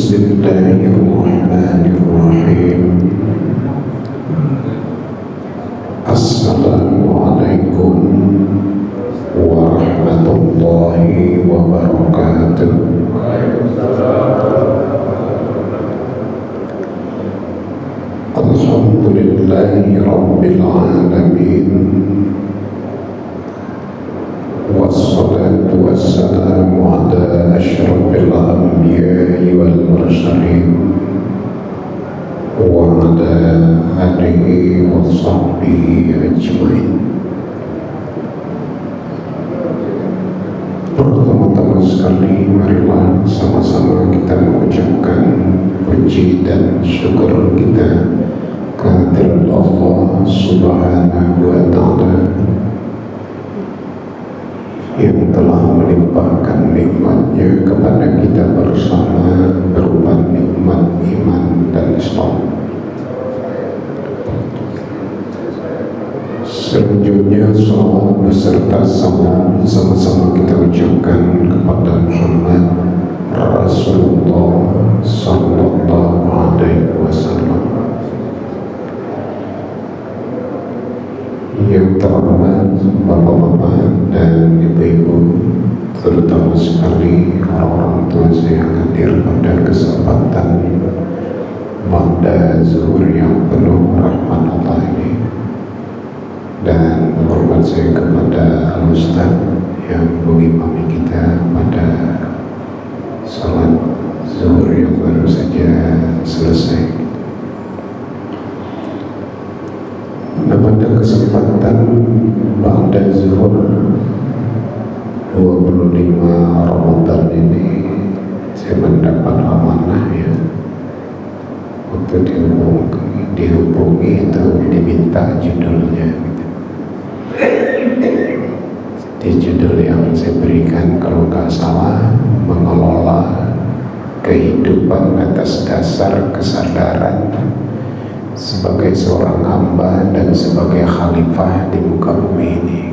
Bismillahirrahmanirrahim. Assalamualaikum warahmatullahi wabarakatuh. Alhamdulillahi rabbil alamin. Wassalatu wassalamu ala asyrafil anbiya'i wal mursalin wa ala alihi wa sahbihi ajmain. Pertama-tama sekali, marilah sama-sama kita mengucapkan puji dan syukur kita kehadirat Allah Subhanahu wa ta'ala yang telah melimpahkan nikmatnya kepada kita bersama berupa nikmat iman dan Islam. Selanjutnya salawat beserta salam sama-sama kita ucapkan kepada Muhammad Rasulullah sallallahu alaihi wasallam. Yang terhormat bapak-bapak dan ibu-ibu, terutama sekali orang-orang tua saya yang hadir pada kesempatan pada zuhur yang penuh rahmat Allah ini, dan hormat saya kepada Al-Ustaz yang mengimami kita pada salat zuhur yang baru saja selesai. Nah, pada kesempatan ba'da zuhur 25 Ramadan ini, saya mendapat amanah ya untuk dihubungi atau diminta judulnya gitu. Di judul yang saya berikan, kalau nggak salah, mengelola kehidupan atas dasar kesadaran sebagai seorang hamba dan sebagai khalifah di muka bumi ini.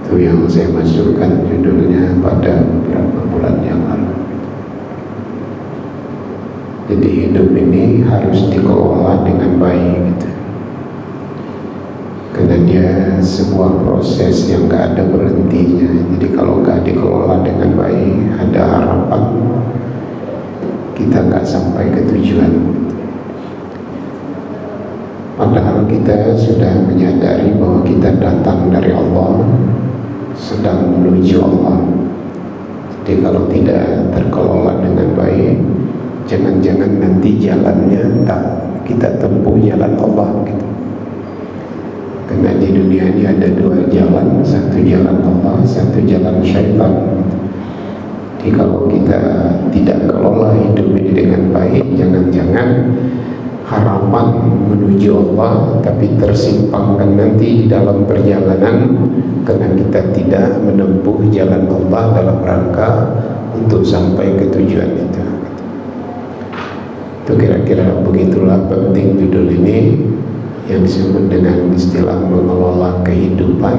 Itu yang saya masukkan judulnya pada beberapa bulan yang lalu. Jadi hidup ini harus dikelola dengan baik gitu. Karena dia sebuah proses yang gak ada berhentinya. Jadi kalau gak dikelola dengan baik, ada harapan kita gak sampai ke tujuan. Padahal kita sudah menyadari bahwa kita datang dari Allah, sedang menuju Allah. Jadi kalau tidak terkelola dengan baik, jangan-jangan nanti jalannya tak kita tempuh jalan Allah gitu. Karena di dunia ini ada dua jalan, satu jalan Allah, satu jalan syaitan gitu. Jadi kalau kita tidak kelola hidup ini dengan baik, jangan-jangan harapan menuju Allah tapi tersimpangkan nanti di dalam perjalanan karena kita tidak menempuh jalan Allah dalam rangka untuk sampai ke tujuan itu. Itu kira-kira begitulah penting judul ini yang disebut dengan istilah mengelola kehidupan.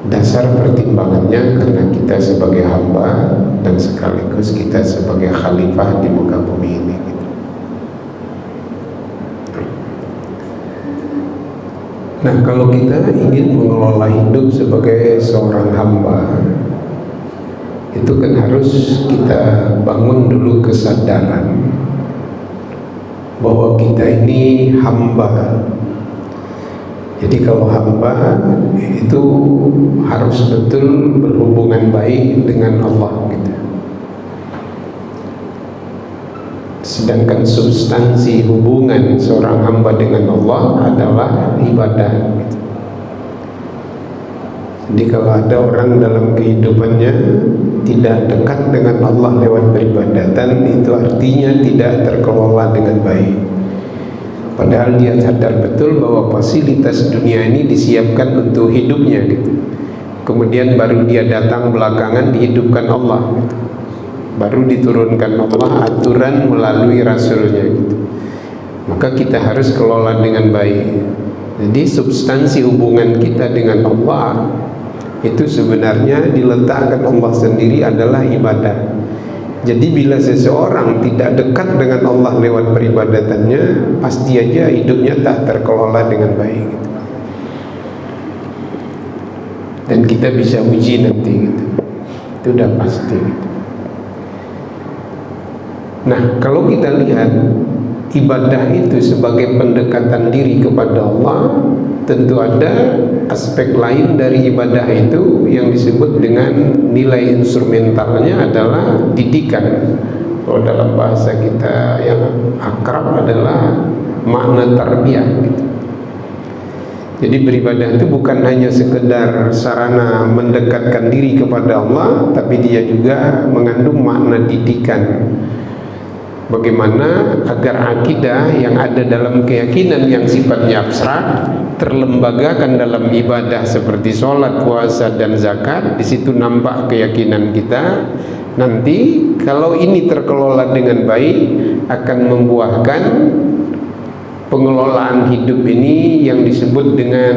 Dasar pertimbangannya karena kita sebagai hamba dan sekaligus kita sebagai khalifah di muka bumi ini. Nah, kalau kita ingin mengelola hidup sebagai seorang hamba, itu kan harus kita bangun dulu kesadaran bahwa kita ini hamba. Jadi kalau hamba itu harus betul berhubungan baik dengan Allah gitu. Sedangkan substansi hubungan seorang hamba dengan Allah adalah ibadah gitu. Jadi kalau ada orang dalam kehidupannya tidak dekat dengan Allah lewat peribadatan, itu artinya tidak terkelola dengan baik. Padahal dia sadar betul bahwa fasilitas dunia ini disiapkan untuk hidupnya gitu. Kemudian baru dia datang belakangan dihidupkan Allah gitu. Baru diturunkan Allah aturan melalui Rasulnya gitu. Maka kita harus kelola dengan baik. Jadi substansi hubungan kita dengan Allah itu sebenarnya diletakkan Allah sendiri adalah ibadah. Jadi bila seseorang tidak dekat dengan Allah lewat peribadatannya, pasti aja hidupnya tak terkelola dengan baik gitu. Dan kita bisa uji nanti gitu. Itu udah pasti gitu. Nah, kalau kita lihat ibadah itu sebagai pendekatan diri kepada Allah, tentu ada aspek lain dari ibadah itu yang disebut dengan nilai instrumentalnya adalah didikan. Kalau dalam bahasa kita yang akrab adalah makna tarbiyah gitu. Jadi beribadah itu bukan hanya sekedar sarana mendekatkan diri kepada Allah, tapi dia juga mengandung makna didikan. Bagaimana agar akidah yang ada dalam keyakinan yang sifatnya abstrak terlembagakan dalam ibadah seperti sholat, puasa, dan zakat. Di situ nampak keyakinan kita. Nanti kalau ini terkelola dengan baik akan membuahkan pengelolaan hidup ini yang disebut dengan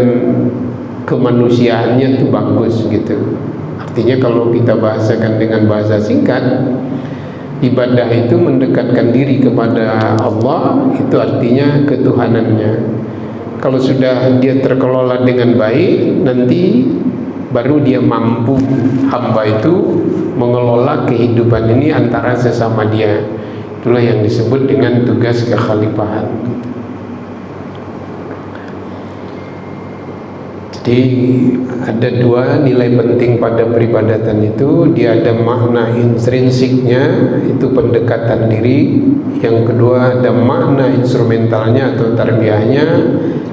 kemanusiaannya itu bagus gitu. Artinya kalau kita bahasakan dengan bahasa singkat, ibadah itu mendekatkan diri kepada Allah, itu artinya ketuhanannya. Kalau sudah dia terkelola dengan baik, nanti baru dia mampu hamba itu mengelola kehidupan ini antara sesama dia. Itulah yang disebut dengan tugas kekhalifahan. Jadi ada dua nilai penting pada peribadatan itu. Dia ada makna intrinsiknya, itu pendekatan diri. Yang kedua ada makna instrumentalnya atau tarbiyahnya,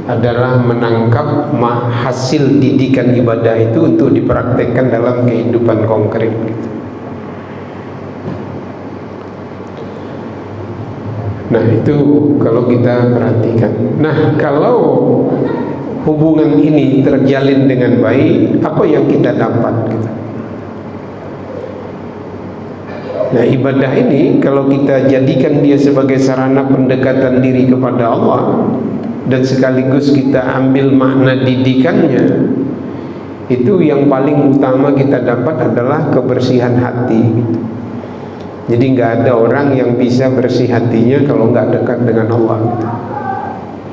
adalah menangkap hasil didikan ibadah itu untuk dipraktekkan dalam kehidupan konkret gitu. Nah itu kalau kita perhatikan. Nah kalau hubungan ini terjalin dengan baik, apa yang kita dapat gitu. Nah ibadah ini kalau kita jadikan dia sebagai sarana pendekatan diri kepada Allah dan sekaligus kita ambil makna didikannya, itu yang paling utama kita dapat adalah kebersihan hati gitu. Jadi nggak ada orang yang bisa bersih hatinya kalau nggak dekat dengan Allah gitu.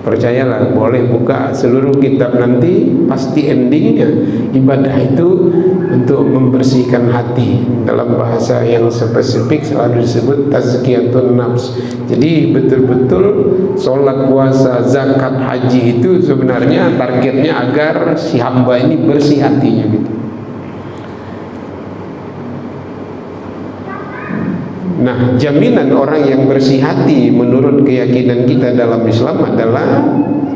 Percayalah, boleh buka seluruh kitab nanti, pasti endingnya ibadah itu untuk membersihkan hati. Dalam bahasa yang spesifik selalu disebut tazkiyatun nafs. Jadi betul-betul sholat, puasa, zakat, haji itu sebenarnya targetnya agar si hamba ini bersih hatinya gitu. Nah, jaminan orang yang bersih hati menurut keyakinan kita dalam Islam adalah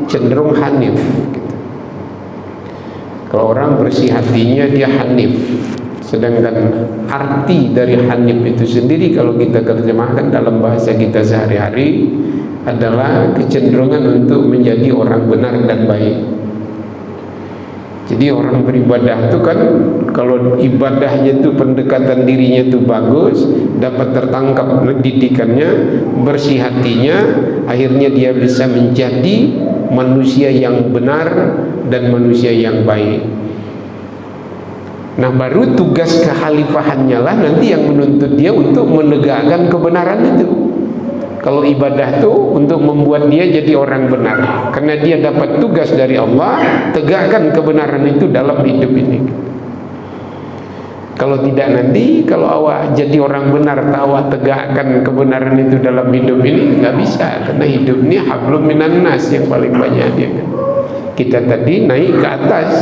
cenderung hanif gitu. Kalau orang bersih hatinya dia hanif. Sedangkan arti dari hanif itu sendiri kalau kita terjemahkan dalam bahasa kita sehari-hari adalah kecenderungan untuk menjadi orang benar dan baik. Jadi orang beribadah itu kan kalau ibadahnya itu pendekatan dirinya itu bagus, dapat tertangkap didikannya, bersih hatinya, akhirnya dia bisa menjadi manusia yang benar dan manusia yang baik. Nah baru tugas kekhalifahannya lah nanti yang menuntut dia untuk menegakkan kebenaran itu. Kalau ibadah itu untuk membuat dia jadi orang benar, karena dia dapat tugas dari Allah, tegakkan kebenaran itu dalam hidup ini. Kalau tidak nanti, kalau awak jadi orang benar, awak tegakkan kebenaran itu dalam hidup ini, nggak bisa, karena hidup ini hablum minan nas yang paling banyak dia kan. Kita tadi naik ke atas.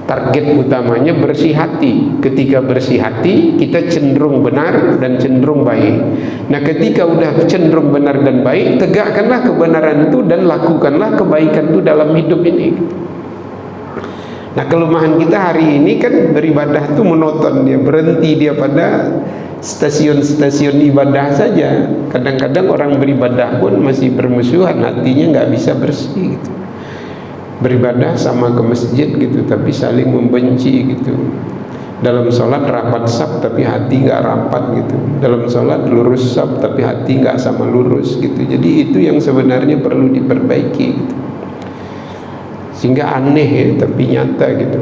Target utamanya bersih hati. Ketika bersih hati, kita cenderung benar dan cenderung baik. Nah ketika udah cenderung benar dan baik, tegakkanlah kebenaran itu dan lakukanlah kebaikan itu dalam hidup ini. Nah kelemahan kita hari ini kan beribadah itu monoton, dia berhenti dia pada stasiun-stasiun ibadah saja. Kadang-kadang orang beribadah pun masih bermusuhan, hatinya nggak bisa bersih gitu. Beribadah sama ke masjid gitu, tapi saling membenci gitu. Dalam sholat rapat saf tapi hati nggak rapat gitu. Dalam sholat lurus saf tapi hati nggak sama lurus gitu. Jadi itu yang sebenarnya perlu diperbaiki gitu. Sehingga aneh ya, tapi nyata gitu.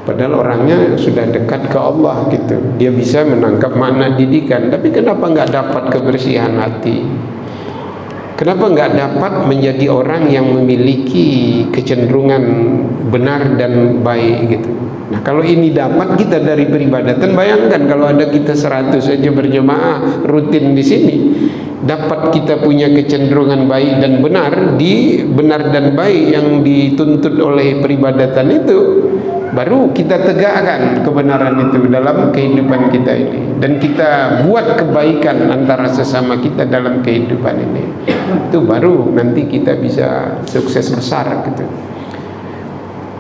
Padahal orangnya sudah dekat ke Allah gitu. Dia bisa menangkap makna didikan. Tapi kenapa nggak dapat kebersihan hati? Kenapa nggak dapat menjadi orang yang memiliki kecenderungan benar dan baik gitu? Nah, kalau ini dapat kita dari peribadatan, bayangkan kalau ada kita 100 aja berjemaah rutin di sini, dapat kita punya kecenderungan baik dan benar di benar dan baik yang dituntut oleh peribadatan itu, baru kita tegakkan kebenaran itu dalam kehidupan kita ini, dan kita buat kebaikan antara sesama kita dalam kehidupan ini. Itu baru nanti kita bisa sukses besar gitu.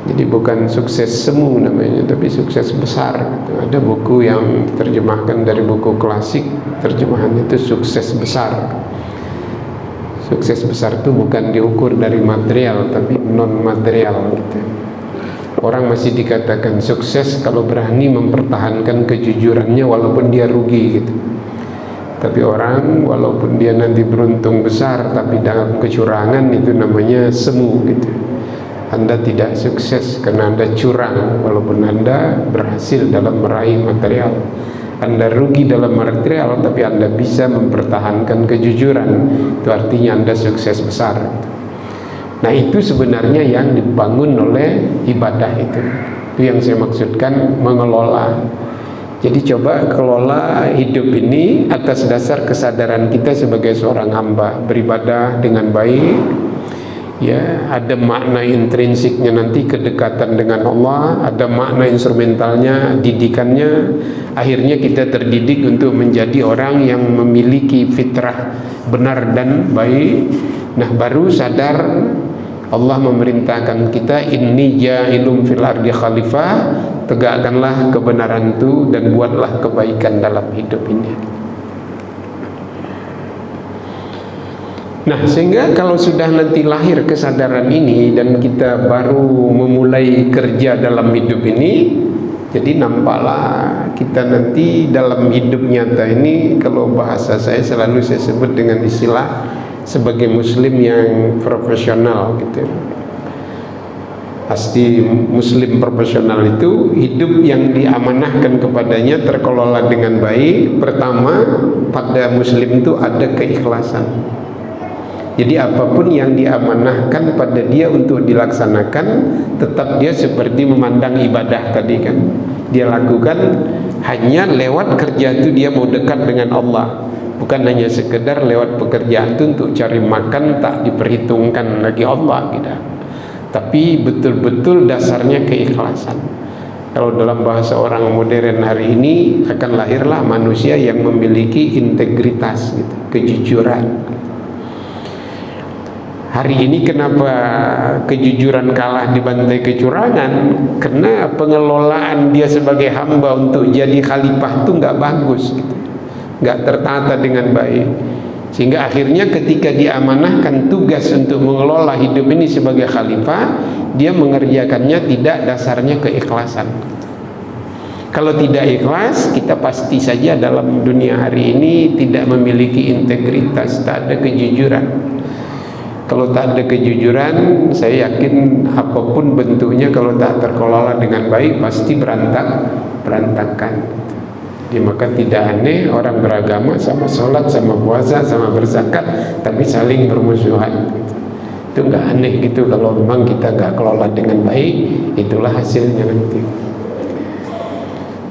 Jadi bukan sukses semu namanya, tapi sukses besar gitu. Ada buku yang terjemahkan dari buku klasik, terjemahannya itu sukses besar. Sukses besar itu bukan diukur dari material, tapi non material gitu. Orang masih dikatakan sukses kalau berani mempertahankan kejujurannya walaupun dia rugi gitu. Tapi orang walaupun dia nanti beruntung besar tapi dalam kecurangan, itu namanya semu gitu. Anda tidak sukses karena Anda curang walaupun Anda berhasil dalam meraih material. Anda rugi dalam material tapi Anda bisa mempertahankan kejujuran, itu artinya Anda sukses besar gitu. Nah, itu sebenarnya yang dibangun oleh ibadah itu. Itu yang saya maksudkan mengelola. Jadi coba kelola hidup ini atas dasar kesadaran kita sebagai seorang hamba, beribadah dengan baik. Ya, ada makna intrinsiknya nanti kedekatan dengan Allah, ada makna instrumentalnya, didikannya. Akhirnya kita terdidik untuk menjadi orang yang memiliki fitrah benar dan baik. Nah, baru sadar Allah memerintahkan kita, inni ja'ilum fil ardi khalifah, tegakkanlah kebenaran itu dan buatlah kebaikan dalam hidup ini. Nah, sehingga kalau sudah nanti lahir kesadaran ini dan kita baru memulai kerja dalam hidup ini, jadi nampaklah kita nanti dalam hidup nyata ini, kalau bahasa saya selalu saya sebut dengan istilah sebagai muslim yang profesional gitu. Pasti muslim profesional itu hidup yang diamanahkan kepadanya terkelola dengan baik. Pertama, pada muslim itu ada keikhlasan. Jadi apapun yang diamanahkan pada dia untuk dilaksanakan, tetap dia seperti memandang ibadah tadi kan. Dia lakukan hanya lewat kerja itu dia mau dekat dengan Allah. Bukan hanya sekedar lewat pekerjaan itu untuk cari makan, tak diperhitungkan lagi Allah gitu. Tapi betul-betul dasarnya keikhlasan. Kalau dalam bahasa orang modern hari ini, akan lahirlah manusia yang memiliki integritas gitu, kejujuran. Hari ini kenapa kejujuran kalah dibantai kecurangan? Karena pengelolaan dia sebagai hamba untuk jadi khalifah itu nggak bagus gitu, nggak tertata dengan baik, sehingga akhirnya ketika diamanahkan tugas untuk mengelola hidup ini sebagai khalifah, dia mengerjakannya tidak dasarnya keikhlasan. Kalau tidak ikhlas, kita pasti saja dalam dunia hari ini tidak memiliki integritas, tak ada kejujuran. Kalau tak ada kejujuran, saya yakin apapun bentuknya kalau tak terkelola dengan baik pasti berantakan. Jadi maka tidak aneh orang beragama sama sholat, sama puasa, sama berzakat, tapi saling bermusuhan. Itu nggak aneh gitu kalau memang kita nggak kelola dengan baik, itulah hasilnya nanti.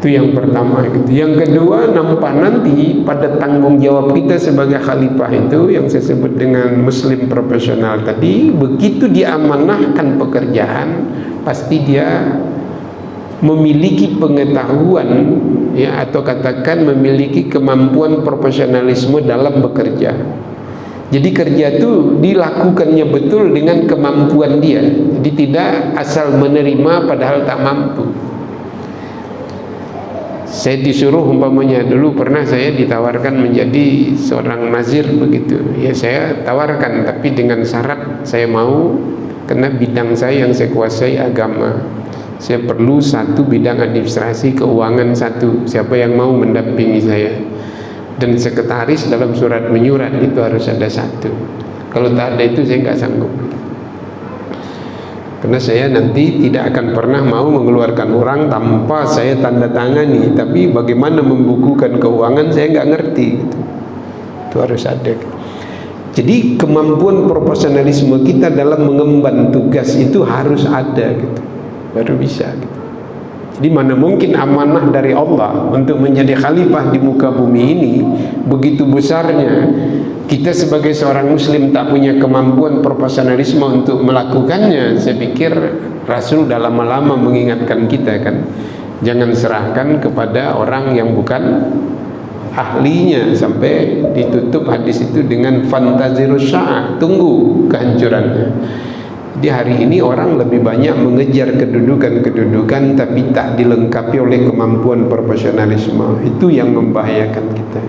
Itu yang pertama gitu. Yang kedua, nampak nanti pada tanggung jawab kita sebagai khalifah itu yang saya sebut dengan muslim profesional tadi, begitu diamanahkan pekerjaan, pasti dia memiliki pengetahuan ya, atau katakan memiliki kemampuan profesionalisme dalam bekerja. Jadi kerja itu dilakukannya betul dengan kemampuan dia. Jadi tidak asal menerima padahal tak mampu. Saya disuruh umpamanya, dulu pernah saya ditawarkan menjadi seorang nazir begitu. Ya saya tawarkan, tapi dengan syarat saya mau, karena bidang saya yang saya kuasai agama. Saya perlu satu bidang administrasi keuangan satu. Siapa yang mau mendampingi saya? Dan sekretaris dalam surat menyurat itu harus ada satu. Kalau tak ada itu saya nggak sanggup. Karena saya nanti tidak akan pernah mau mengeluarkan orang tanpa saya tanda tangani. Tapi bagaimana membukukan keuangan saya nggak ngerti gitu. Itu harus ada. Jadi kemampuan profesionalisme kita dalam mengemban tugas itu harus ada gitu, baru bisa gitu. Jadi mana mungkin amanah dari Allah untuk menjadi khalifah di muka bumi ini begitu besarnya, kita sebagai seorang muslim tak punya kemampuan profesionalisme untuk melakukannya. Saya pikir Rasul dah lama-lama mengingatkan kita kan, jangan serahkan kepada orang yang bukan ahlinya, sampai ditutup hadis itu dengan fantazirus sa'ah, tunggu kehancurannya. Di hari ini orang lebih banyak mengejar kedudukan-kedudukan tapi tak dilengkapi oleh kemampuan profesionalisme. Itu yang membahayakan kita.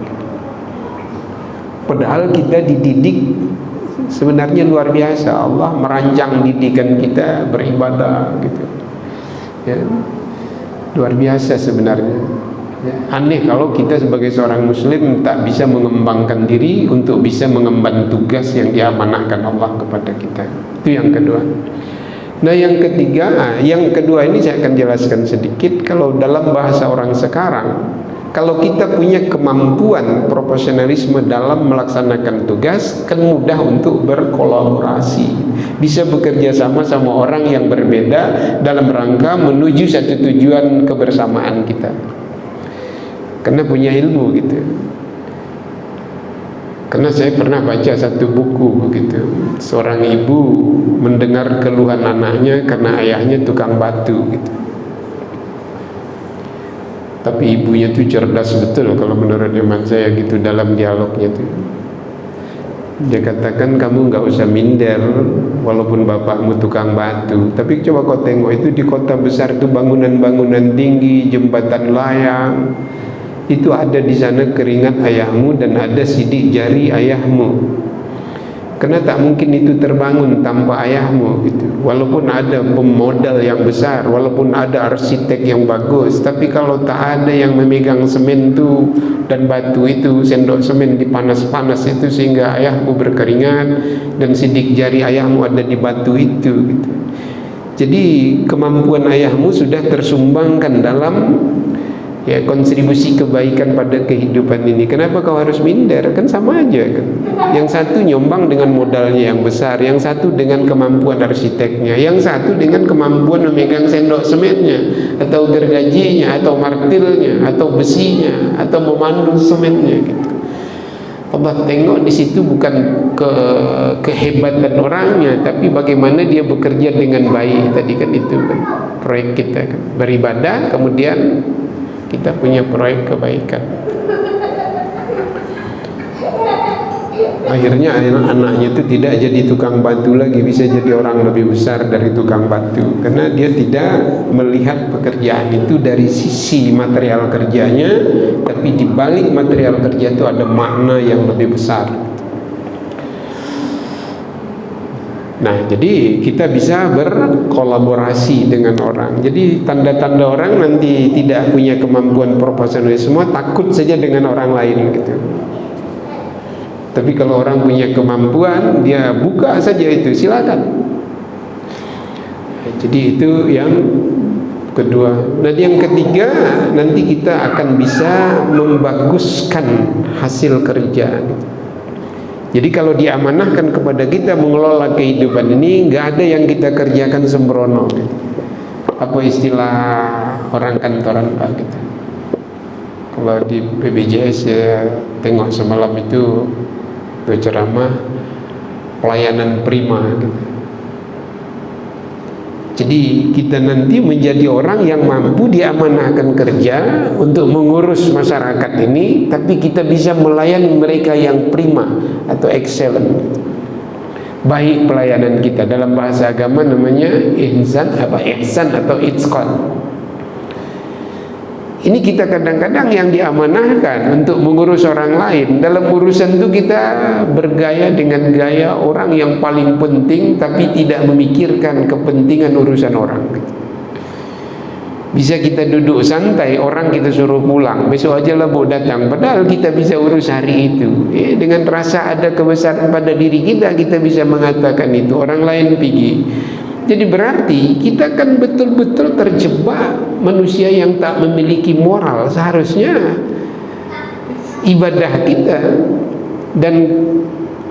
Padahal kita dididik sebenarnya luar biasa. Allah merancang didikan kita beribadah gitu. Ya. Luar biasa sebenarnya. Ya. Aneh kalau kita sebagai seorang muslim tak bisa mengembangkan diri untuk bisa mengemban tugas yang diamanahkan Allah kepada kita. Itu yang kedua. Nah yang ketiga, yang kedua ini saya akan jelaskan sedikit. Kalau dalam bahasa orang sekarang, kalau kita punya kemampuan profesionalisme dalam melaksanakan tugas, kan mudah untuk berkolaborasi, bisa bekerja sama orang yang berbeda dalam rangka menuju satu tujuan kebersamaan kita, karena punya ilmu gitu. Karena saya pernah baca satu buku begitu, seorang ibu mendengar keluhan anaknya karena ayahnya tukang batu gitu. Tapi ibunya tuh cerdas betul kalau menurut hemat saya gitu dalam dialognya tuh. Dia katakan, kamu nggak usah minder walaupun bapakmu tukang batu, tapi coba kau tengok itu di kota besar itu bangunan-bangunan tinggi, jembatan layang, itu ada di sana keringat ayahmu dan ada sidik jari ayahmu. Karena tak mungkin itu terbangun tanpa ayahmu gitu. Walaupun ada pemodal yang besar, walaupun ada arsitek yang bagus, tapi kalau tak ada yang memegang semen itu dan batu itu, sendok semen dipanas-panas itu sehingga ayahmu berkeringat dan sidik jari ayahmu ada di batu itu gitu. Jadi kemampuan ayahmu sudah tersumbangkan dalam ya kontribusi kebaikan pada kehidupan ini. Kenapa kau harus minder? Kan sama aja kan. Yang satu nyombang dengan modalnya yang besar, yang satu dengan kemampuan arsiteknya, yang satu dengan kemampuan memegang sendok semennya, atau gergajinya, atau martilnya, atau besinya, atau memandu semennya gitu. Allah tengok di situ bukan kehebatan orangnya, tapi bagaimana dia bekerja dengan baik. Tadi kan itu kan proyek kita kan, beribadah kemudian kita punya proyek kebaikan. Akhirnya anak-anaknya itu tidak jadi tukang batu lagi, bisa jadi orang lebih besar dari tukang batu, karena dia tidak melihat pekerjaan itu dari sisi material kerjanya, tapi di balik material kerja itu ada makna yang lebih besar. Nah, jadi kita bisa berkolaborasi dengan orang. Jadi tanda-tanda orang nanti tidak punya kemampuan profesionalisme, takut saja dengan orang lain gitu. Tapi kalau orang punya kemampuan, dia buka saja itu, silakan. Jadi itu yang kedua. Dan yang ketiga, nanti kita akan bisa membaguskan hasil kerja gitu. Jadi kalau diamanahkan kepada kita mengelola kehidupan ini, nggak ada yang kita kerjakan sembrono. Apa istilah orang kantoran Pak gitu. Kalau di BPJS ya tengok semalam itu ceramah pelayanan prima gitu. Jadi kita nanti menjadi orang yang mampu diamanahkan kerja untuk mengurus masyarakat ini, tapi kita bisa melayani mereka yang prima atau excellent. Baik pelayanan kita, dalam bahasa agama namanya ihsan atau itqan. Ini kita kadang-kadang yang diamanahkan untuk mengurus orang lain. Dalam urusan itu kita bergaya dengan gaya orang yang paling penting, tapi tidak memikirkan kepentingan urusan orang. Bisa kita duduk santai, orang kita suruh pulang, besok aja lah mau datang, padahal kita bisa urus hari itu. Dengan rasa ada kebesaran pada diri kita, kita bisa mengatakan itu. Orang lain pergi, Jadi berarti kita kan betul-betul terjebak manusia yang tak memiliki moral. Seharusnya ibadah kita dan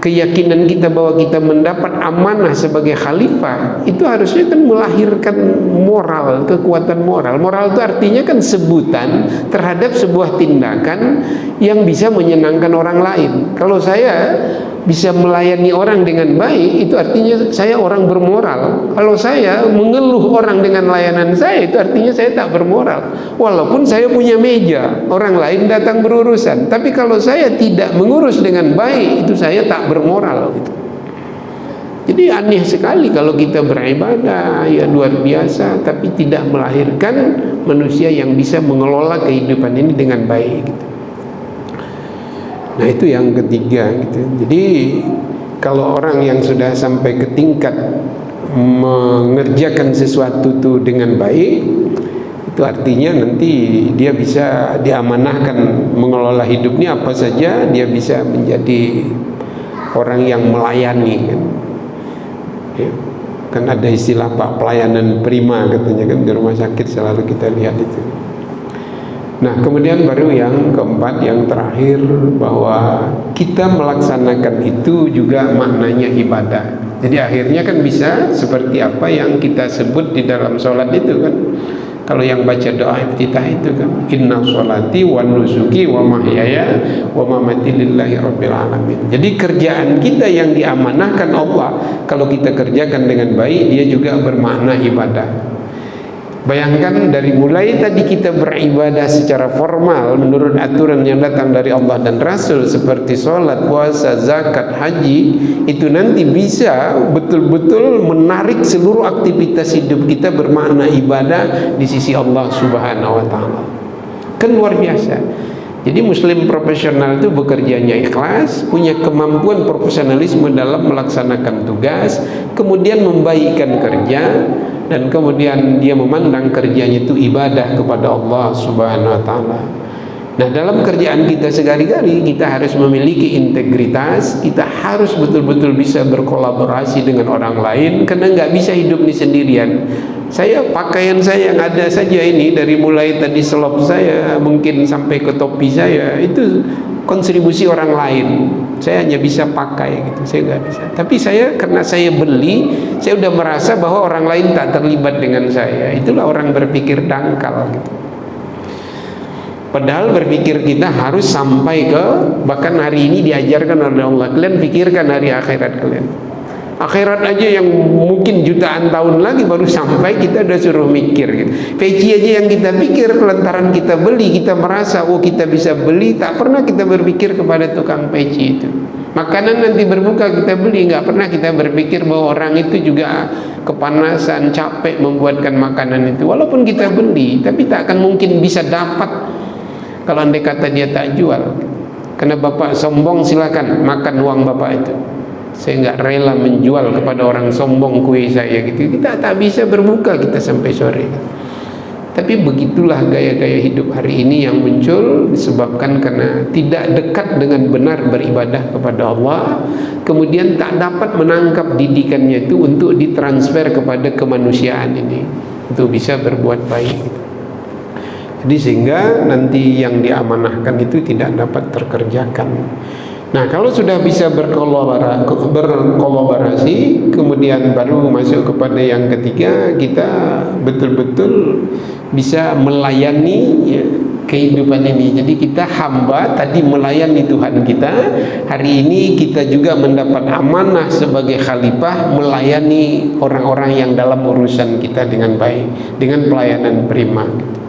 keyakinan kita bahwa kita mendapat amanah sebagai khalifah itu harusnya kan melahirkan moral, kekuatan moral. Moral itu artinya kan sebutan terhadap sebuah tindakan yang bisa menyenangkan orang lain. Kalau saya bisa melayani orang dengan baik, itu artinya saya orang bermoral. Kalau saya mengeluh orang dengan layanan saya, itu artinya saya tak bermoral. Walaupun saya punya meja, orang lain datang berurusan. Tapi kalau saya tidak mengurus dengan baik, itu saya tak bermoral. Jadi aneh sekali kalau kita beribadah, ya luar biasa, tapi tidak melahirkan manusia yang bisa mengelola kehidupan ini dengan baik. Nah itu yang ketiga gitu. Jadi kalau orang yang sudah sampai ke tingkat mengerjakan sesuatu itu dengan baik, itu artinya nanti dia bisa diamanahkan mengelola hidupnya apa saja, dia bisa menjadi orang yang melayani kan. Ya, kan ada istilah Pak pelayanan prima katanya kan di rumah sakit selalu kita lihat itu. Nah kemudian baru yang keempat, yang terakhir, bahwa kita melaksanakan itu juga maknanya ibadah. Jadi akhirnya kan bisa seperti apa yang kita sebut di dalam sholat itu kan. Kalau yang baca doa iftitah itu kan, inna sholati wa nusuki wa mahyaya wa mamati lillahi rabbil alamin. Jadi kerjaan kita yang diamanahkan Allah, kalau kita kerjakan dengan baik, dia juga bermakna ibadah. Bayangkan dari mulai tadi kita beribadah secara formal menurut aturan yang datang dari Allah dan Rasul seperti sholat, puasa, zakat, haji, itu nanti bisa betul-betul menarik seluruh aktivitas hidup kita bermakna ibadah di sisi Allah Subhanahu wa Ta'ala. Kan luar biasa. Jadi muslim profesional itu bekerjanya ikhlas, punya kemampuan profesionalisme dalam melaksanakan tugas, kemudian membaikkan kerja, dan kemudian dia memandang kerjanya itu ibadah kepada Allah Subhanahu wa Ta'ala. Nah dalam kerjaan kita sehari-hari kita harus memiliki integritas, kita harus betul-betul bisa berkolaborasi dengan orang lain, karena nggak bisa hidup ini sendirian. Saya pakaian saya yang ada saja ini, dari mulai tadi selop saya mungkin sampai ke topi saya, itu kontribusi orang lain. Saya hanya bisa pakai gitu, saya nggak bisa. Tapi saya, karena saya beli, saya udah merasa bahwa orang lain tak terlibat dengan saya. Itulah orang berpikir dangkal gitu. Padahal berpikir kita harus sampai ke, bahkan hari ini diajarkan oleh Allah, kalian pikirkan hari akhirat kalian. Akhirat aja yang mungkin jutaan tahun lagi baru sampai, kita udah suruh mikir gitu. Peci aja yang kita pikir lantaran kita beli, kita merasa oh kita bisa beli, tak pernah kita berpikir kepada tukang peci itu. Makanan nanti berbuka kita beli, nggak pernah kita berpikir bahwa orang itu juga kepanasan, capek membuatkan makanan itu. Walaupun kita beli, tapi tak akan mungkin bisa dapat kalau andai kata dia tak jual. Karena bapak sombong, silakan makan uang bapak itu. Saya nggak rela menjual kepada orang sombong kue saya gitu. Kita tak bisa berbuka kita sampai sore. Tapi begitulah gaya-gaya hidup hari ini yang muncul disebabkan karena tidak dekat dengan benar beribadah kepada Allah, kemudian tak dapat menangkap didikannya itu untuk ditransfer kepada kemanusiaan ini, untuk bisa berbuat baik gitu. Jadi sehingga nanti yang diamanahkan itu tidak dapat terkerjakan. Nah kalau sudah bisa berkolaborasi, kemudian baru masuk kepada yang ketiga, kita betul-betul bisa melayani ya, kehidupan ini. Jadi kita hamba tadi melayani Tuhan kita, hari ini kita juga mendapat amanah sebagai khalifah melayani orang-orang yang dalam urusan kita dengan baik, dengan pelayanan prima gitu.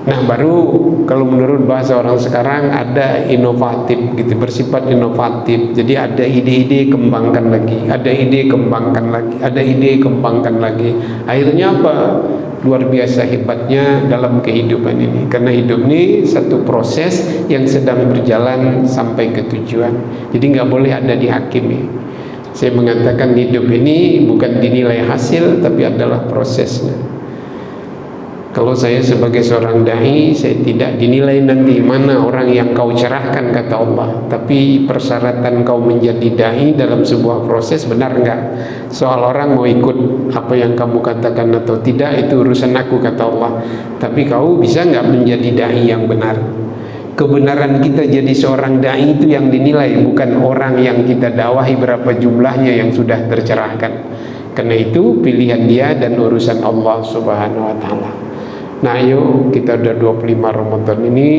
Nah baru kalau menurut bahasa orang sekarang ada inovatif gitu, bersifat inovatif. Jadi ada ide-ide kembangkan lagi, ada ide kembangkan lagi, ada ide kembangkan lagi. Akhirnya apa? Luar biasa hebatnya dalam kehidupan ini. Karena hidup ini satu proses yang sedang berjalan sampai ke tujuan. Jadi nggak boleh ada dihakimi. Saya mengatakan hidup ini bukan dinilai hasil, tapi adalah prosesnya. Kalau saya sebagai seorang dai, saya tidak dinilai nanti mana orang yang kau cerahkan kata Allah, tapi persyaratan kau menjadi dai dalam sebuah proses, benar enggak? Soal orang mau ikut apa yang kamu katakan atau tidak, itu urusan aku kata Allah. Tapi kau bisa enggak menjadi dai yang benar? Kebenaran kita jadi seorang dai itu yang dinilai, bukan orang yang kita dakwahi berapa jumlahnya yang sudah tercerahkan. Karena itu pilihan dia dan urusan Allah Subhanahu wa taala. Nah, ayo kita udah 25 Ramadan ini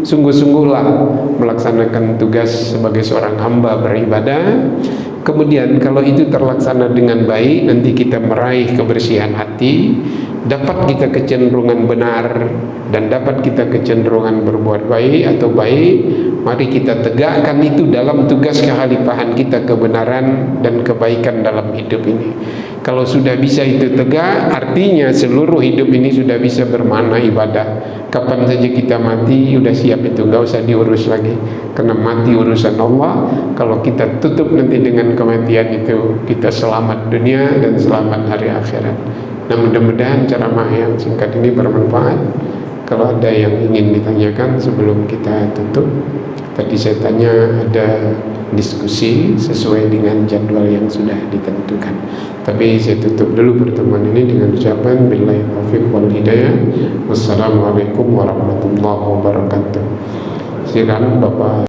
sungguh-sungguhlah melaksanakan tugas sebagai seorang hamba beribadah. Kemudian kalau itu terlaksana dengan baik, nanti kita meraih kebersihan hati, dapat kita kecenderungan benar dan dapat kita kecenderungan berbuat baik atau baik. Mari kita tegakkan itu dalam tugas kehalifahan kita, kebenaran dan kebaikan dalam hidup ini. Kalau sudah bisa itu tegak, artinya seluruh hidup ini sudah bisa bermakna ibadah. Kapan saja kita mati, udah siap itu, nggak usah diurus lagi. Karena mati urusan Allah. Kalau kita tutup nanti dengan kematian itu, kita selamat dunia dan selamat hari akhirat. Nah, mudah-mudahan ceramah yang singkat ini bermanfaat. Kalau ada yang ingin ditanyakan sebelum kita tutup, tadi saya tanya ada diskusi sesuai dengan jadwal yang sudah ditentukan. Tapi saya tutup dulu pertemuan ini dengan ucapan billahi taufiq wal hidayah. Wassalamualaikum warahmatullahi wabarakatuh. Silakan Bapak.